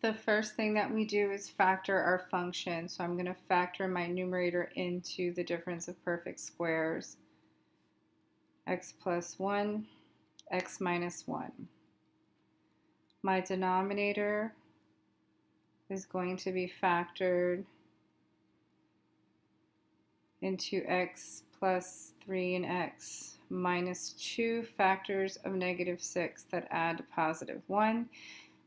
The first thing that we do is factor our function. So I'm going to factor my numerator into the difference of perfect squares. X plus 1, x minus 1. My denominator is going to be factored into x plus 3 and x minus 2 factors of negative 6 that add to positive 1.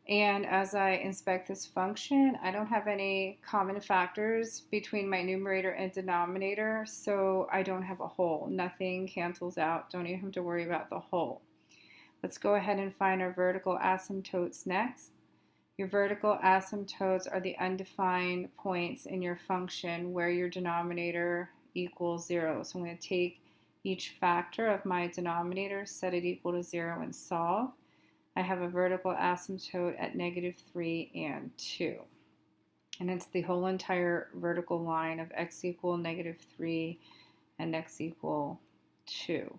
And as I inspect this function, I don't have any common factors between my numerator and denominator, so I don't have a whole. Nothing cancels out. Don't even have to worry about the whole. Let's go ahead and find our vertical asymptotes next. Your vertical asymptotes are the undefined points in your function where your denominator equals 0. So I'm going to take each factor of my denominator, set it equal to 0, and solve. I have a vertical asymptote at negative 3 and 2. And it's the whole entire vertical line of x equal negative 3 and x equal 2.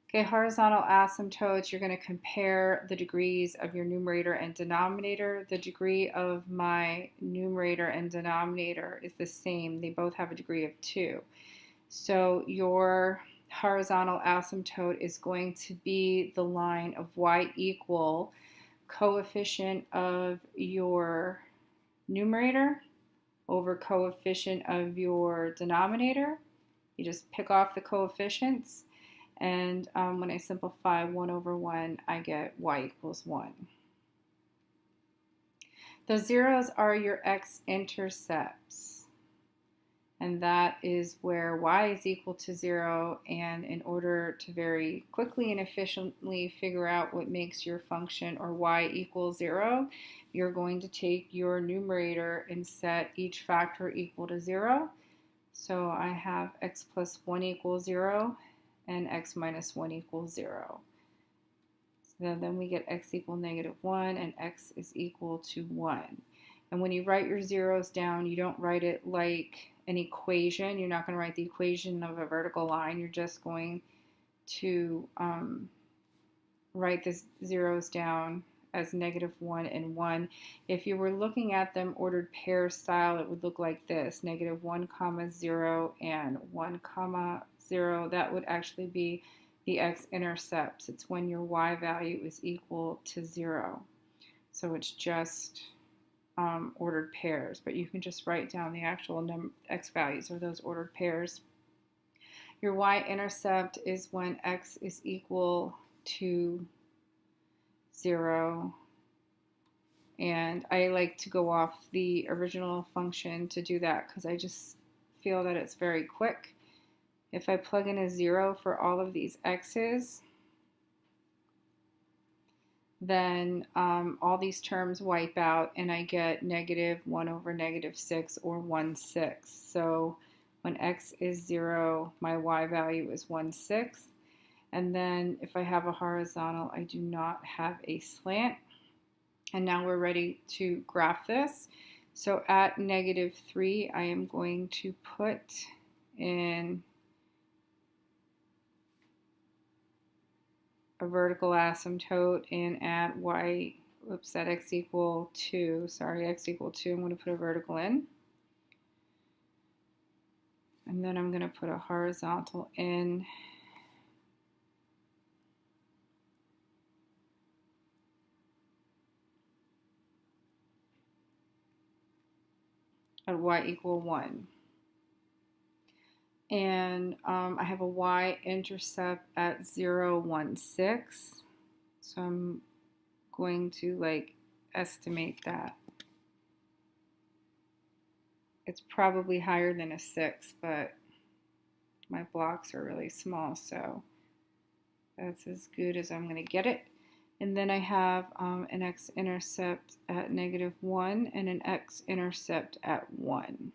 Okay, horizontal asymptotes, you're going to compare the degrees of your numerator and denominator. The degree of my numerator and denominator is the same. They both have a degree of 2. So your horizontal asymptote is going to be the line of y equal coefficient of your numerator over coefficient of your denominator. You just pick off the coefficients, and when I simplify 1 over 1, I get y equals 1. The zeros are your x-intercepts. And that is where y is equal to 0, and in order to very quickly and efficiently figure out what makes your function or y equal 0, you're going to take your numerator and set each factor equal to 0. So I have x plus 1 equals 0 and x minus 1 equals 0. So then we get x equal negative 1 and x is equal to 1. And when you write your zeros down, you don't write it like an equation. You're not going to write the equation of a vertical line. You're just going to write the zeros down as negative 1 and 1. If you were looking at them ordered pair style, it would look like this: negative 1 comma 0 and 1 comma 0. That would actually be the x-intercepts. It's when your y value is equal to 0. So it's just ordered pairs, but you can just write down the actual x values of those ordered pairs. Your y-intercept is when x is equal to 0, and I like to go off the original function to do that because I just feel that it's very quick. If I plug in a 0 for all of these x's, then all these terms wipe out and I get negative 1 over negative 6 or 1/6. So when x is 0, my y value is 1/6. And then if I have a horizontal, I do not have a slant. And now we're ready to graph this. So at negative 3, I am going to put in a vertical asymptote, and at at x equal 2, x equal 2, I'm going to put a vertical in. And then I'm going to put a horizontal in. At y equal 1. And I have a y-intercept at 0, 1, 6. So I'm going to estimate that. It's probably higher than a 6, but my blocks are really small, so that's as good as I'm going to get it. And then I have an x-intercept at negative 1 and an x-intercept at 1.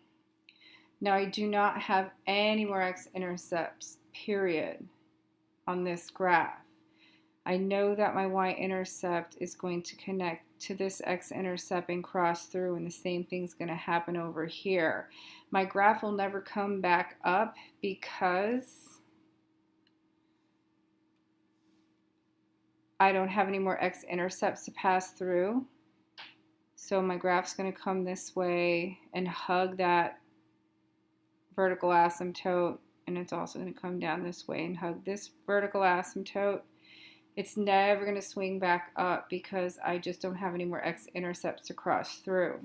Now I do not have any more x-intercepts, period, on this graph. I know that my y-intercept is going to connect to this x-intercept and cross through, and the same thing's going to happen over here. My graph will never come back up because I don't have any more x-intercepts to pass through. So my graph's going to come this way and hug that vertical asymptote, and it's also going to come down this way and hug this vertical asymptote. It's never going to swing back up because I just don't have any more x-intercepts to cross through.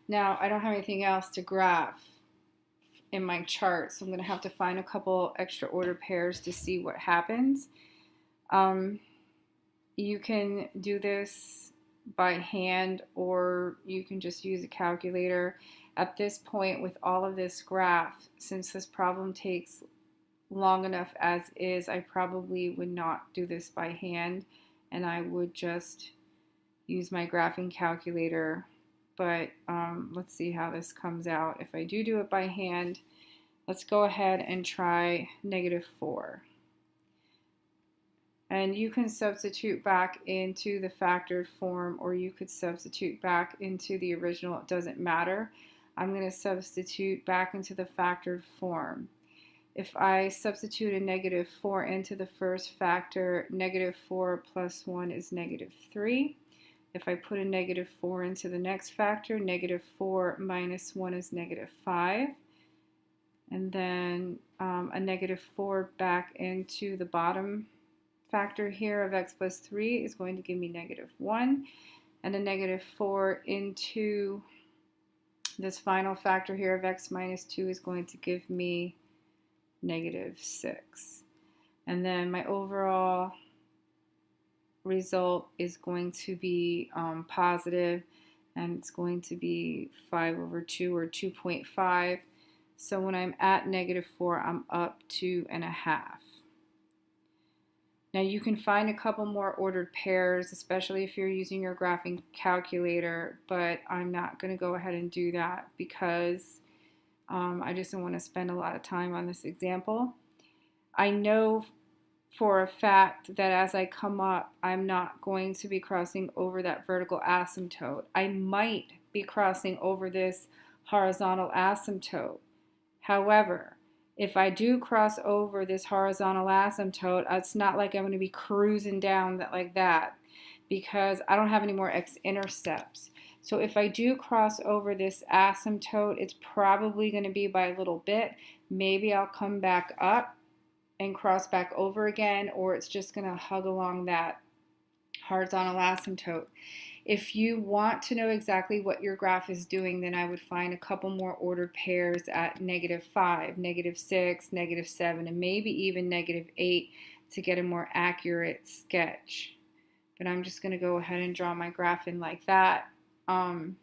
Now, I don't have anything else to graph in my chart, so I'm going to have to find a couple extra order pairs to see what happens. You can do this by hand, or you can just use a calculator. At this point, with all of this graph, since this problem takes long enough as is, I probably would not do this by hand, and I would just use my graphing calculator. But let's see how this comes out. If I do it by hand, let's go ahead and try -4. And you can substitute back into the factored form, or you could substitute back into the original. It doesn't matter. I'm going to substitute back into the factored form. If I substitute a -4 into the first factor, -4 plus 1 is -3. If I put a -4 into the next factor, -4 minus 1 is -5. And then a -4 back into the bottom factor here of x plus 3 is going to give me -1. And a -4 into this final factor here of x minus 2 is going to give me -6. And then my overall result is going to be positive, and it's going to be 5/2 or 2.5. So when I'm at -4, I'm up 2.5. Now you can find a couple more ordered pairs, especially if you're using your graphing calculator, but I'm not going to go ahead and do that because I just don't want to spend a lot of time on this example. I know for a fact that as I come up, I'm not going to be crossing over that vertical asymptote. I might be crossing over this horizontal asymptote. However, if I do cross over this horizontal asymptote, it's not like I'm going to be cruising down like that, because I don't have any more x-intercepts. So if I do cross over this asymptote, it's probably going to be by a little bit. Maybe I'll come back up and cross back over again, or it's just going to hug along that horizontal asymptote. If you want to know exactly what your graph is doing, then I would find a couple more ordered pairs at -5, -6, -7, and maybe even -8 to get a more accurate sketch. But I'm just going to go ahead and draw my graph in like that. And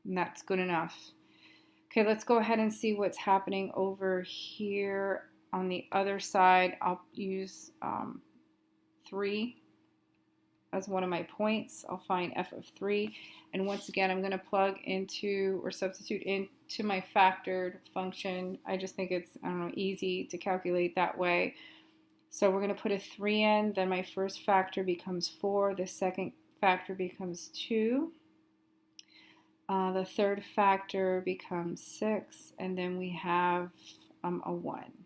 that's good enough. Okay, let's go ahead and see what's happening over here on the other side. I'll use 3 as one of my points. I'll find f of 3, and once again I'm going to plug into or substitute into my factored function. I just think it's, I don't know, easy to calculate that way. So we're going to put a 3 in, then my first factor becomes 4, the second factor becomes 2, the third factor becomes 6, and then we have a 1.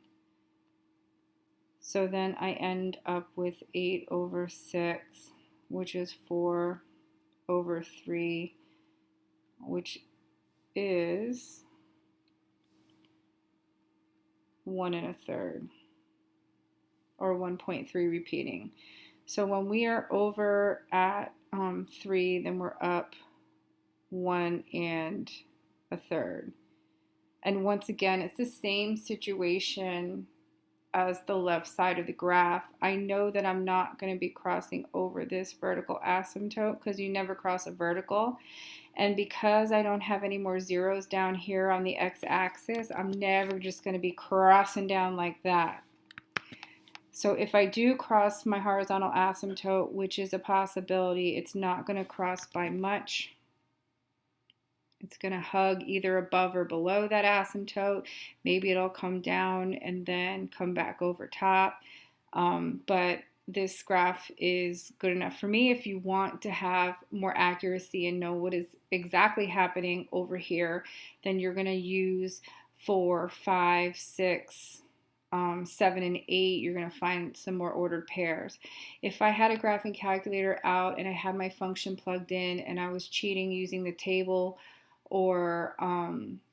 So then I end up with 8/6, which is 4/3, which is 1 1/3, or 1.3 repeating. So when we are over at 3, then we're up 1 1/3. And once again, it's the same situation as the left side of the graph. I know that I'm not going to be crossing over this vertical asymptote because you never cross a vertical. And because I don't have any more zeros down here on the x-axis, I'm never just going to be crossing down like that. So if I do cross my horizontal asymptote, which is a possibility, it's not going to cross by much. It's going to hug either above or below that asymptote. Maybe it'll come down and then come back over top. But this graph is good enough for me. If you want to have more accuracy and know what is exactly happening over here, then you're going to use 4, 5, 6, 7 and 8, you're going to find some more ordered pairs. If I had a graphing calculator out and I had my function plugged in and I was cheating using the table or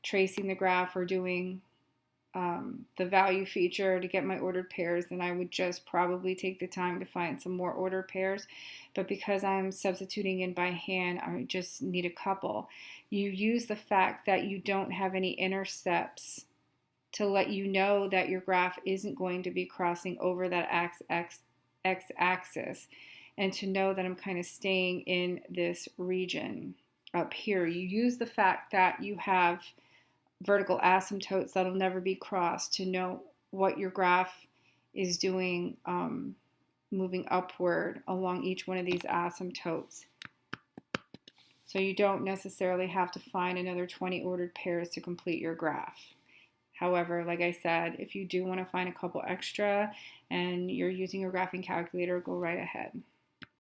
tracing the graph or doing the value feature to get my ordered pairs, then I would just probably take the time to find some more ordered pairs. But because I'm substituting in by hand, I just need a couple. You use the fact that you don't have any intercepts to let you know that your graph isn't going to be crossing over that x-axis, and to know that I'm kind of staying in this region up here. You use the fact that you have vertical asymptotes that'll never be crossed to know what your graph is doing, moving upward along each one of these asymptotes. So you don't necessarily have to find another 20 ordered pairs to complete your graph. However, like I said, if you do want to find a couple extra and you're using your graphing calculator, go right ahead.